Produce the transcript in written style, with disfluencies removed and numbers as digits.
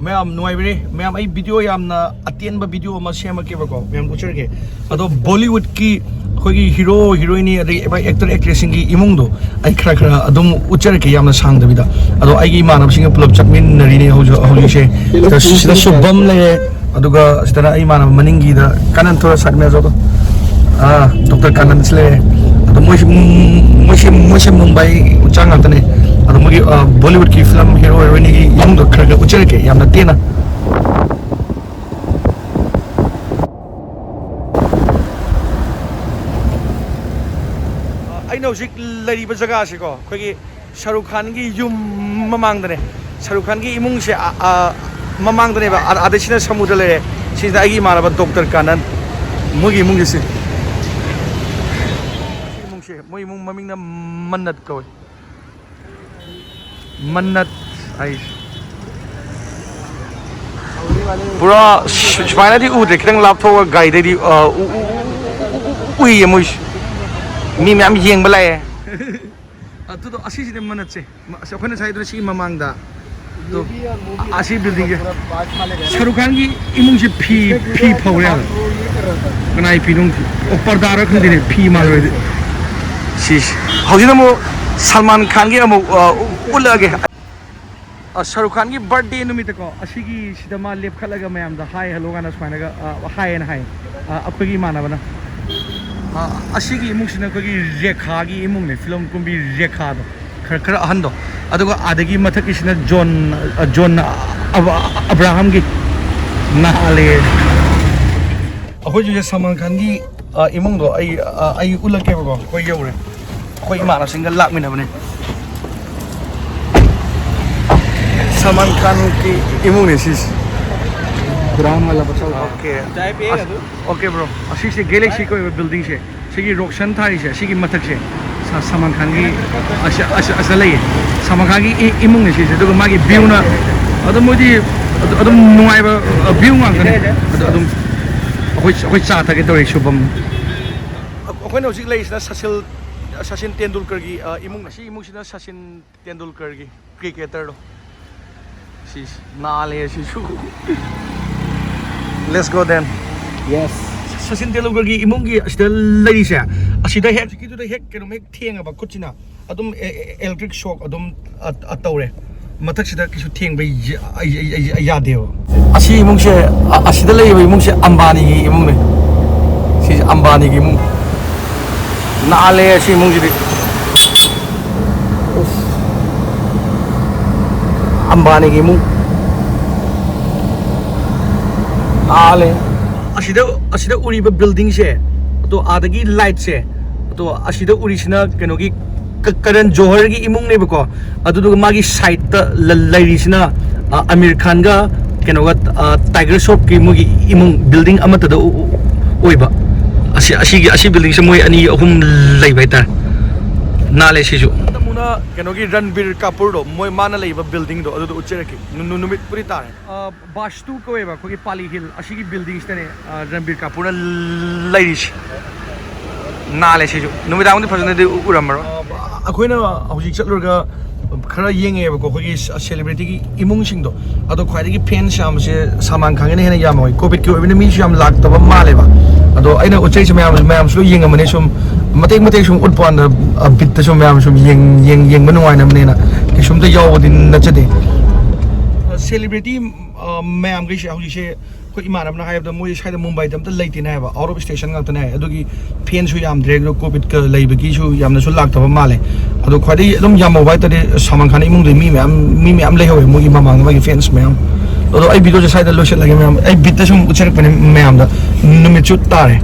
Ma'am नुआइबरे ma'am आई video यामना अतेनबा वीडियो अमा सेमकेबको मैम उचरगे अदो बॉलीवुड की खोगी हीरो हीरोइन अदे एक्टर एक्ट्रेस की इमुंगदो आई खरा खरा अदुम उचरके यामना सांगदबिदा अदो आईगी मानबसिंग पुलब चकमिनरिने हौजिसे सिदा शुभम ले अदुगा सिदा आई मानब मनिंगीदा कानन थोरा साइड जो डॉक्टर कानन ले अदो मोइसे मुंबई उचांगातने अदो मुगी बॉलीवुड की फिल्म हीरो हीरोइन की इमुंगदो खरा उचरके यामना तेना हौजिक लैरिब जगह से को अखोगी शाहरुख खान की युम ममांगदने शाहरुख खान की इमुंग से ममांगदने बा आदेसिना समुद्र लेरे सिदा आगी मानबा डॉक्टर कानन मुगी इमुंग से इमुंग से मोई इमुंग ममिंगना मन्नत कोय मन्नत आई पूरा स्माइना दी उदे खितंग लापथो गाइदे दी उई मोई मी मैम येंग बलाए तो असी से मनत से अखोने साइड से ममांगदा तो असी बिल्डिंग के शाहरुख खान की इमुंग से फी फौरे कनाई फी नुंग ऊपर दार खंदिने फी मारो सी हौजिना मो सलमान खान की अमु उलगे शाहरुख खान की बर्थडे नुमित को असी की सिदमा लेप खलगा मैम दा हाय हेलो गाना स्माइनगा हाय एंड हाय अखोगी मानबना असीगी इमुंगसिना कोगी रेखागी इमुंगने फिल्म कुंबी रेखा दो खर खर अहन दो अदुगा आदगी मथकिसिना जॉन अब्राहम की नाले अखोय जो सलमान खान की इमुंग दो आई उलके बको कोई यौरे कोई माना सिंगल लाकमिना बने सलमान खान की इमुंग ने सिस ब्राउन वाला बच्चा ओके चाय पिएगा तू ओके ब्रो असी से गैलेक्सी को बिल्डिंग से सिगी रोक्शन थारी से सिगी मथक से सलमान खान की असले सलमान खान की इमुंग ने से तो मागी व्यू ना अदम मोदी अदम नुआइबा व्यू ngane अदम अखोय चा थाके तोरे शुभम अखोय नो जिक लेइसना सचिन तेंदुलकर की इमुंग ना सी इमुंग सिना सचिन तेंदुलकर की क्रिकेटर दो सी नाले सी Let's go then. Yes. Sachin Tendulkar की इमुंग की अस्तर लड़ी से असिदा हेक की तो हेक के नुमेक थेंग अब कुचिना अदुम इलेक्ट्रिक शॉक अदुम अतौरे मथक सिदा किसु थेंग बे यादे हो असि इमुंग से असिदा लई इमुंग से अंबानी की इमुंग ने सी अंबानी की इमुंग नाले असि इमुंग जी अंबानी की इमुंग आले असिदा उरीबा बिल्डिंग से तो आदगी लाइट से तो असिदा उरीसिना केनोगी करण जोहर की इमुंग ने बको अदुदुग मागी साइड ता लैरिसिना आमिर खान गा केनोगा टाइगर शॉप की मुगी इमुंग बिल्डिंग अमतदा ओइबा असी बिल्डिंग से मोय अनि अहुम लैबाइता नाले सिजु कनोगी रणबीर कपूर दो मोय माना लेबा बिल्डिंग दो अदु उचेरके नुमित पुरी तारे वास्तु कोएबा खोगी पाली हिल असिगी बिल्डिंग स्टने रणबीर कपूर लैरिस नाले सिजु नुमिदांगदि फजने दि उरमरो अखोइना हौजिक चलुरगा खरा येंगेबको खोगी सेलिब्रिटी की इमुंग सिंग दो अदो ख्वाइदगी फैन शाम से सलमान खान ने हेना यामोय कोविड की ओबिना मीसु याम लाक्तबा मालेबा अदो आइना उचैस मैम सु येंगमने सुम मतेक सुम उटपन बित सुम मैम सुम येंग नुवाइनमनेना किसुम त यावदि नचदे सेलिब्रिटी मैम गई से हौजिसे को इमानबना हायबदा मोय साइड मुंबई दम त लैतिना हायबा आउट ऑफ स्टेशन गातने हाय अदुगी फैन सु याम ड्रेग कोविड का लैबगी सु यामना सु लाक्तबा माले अदो ख्वाइदि एकदम यामो बाय तदे सलमान खान इमुंग दे मी मैम लेहवे मोगी ममांग मागी फैंस मैम अदो आई वीडियो जे साइड लोशल लगे मैम आई बित सुम उचरक पने मैम दा नुमित चु तारे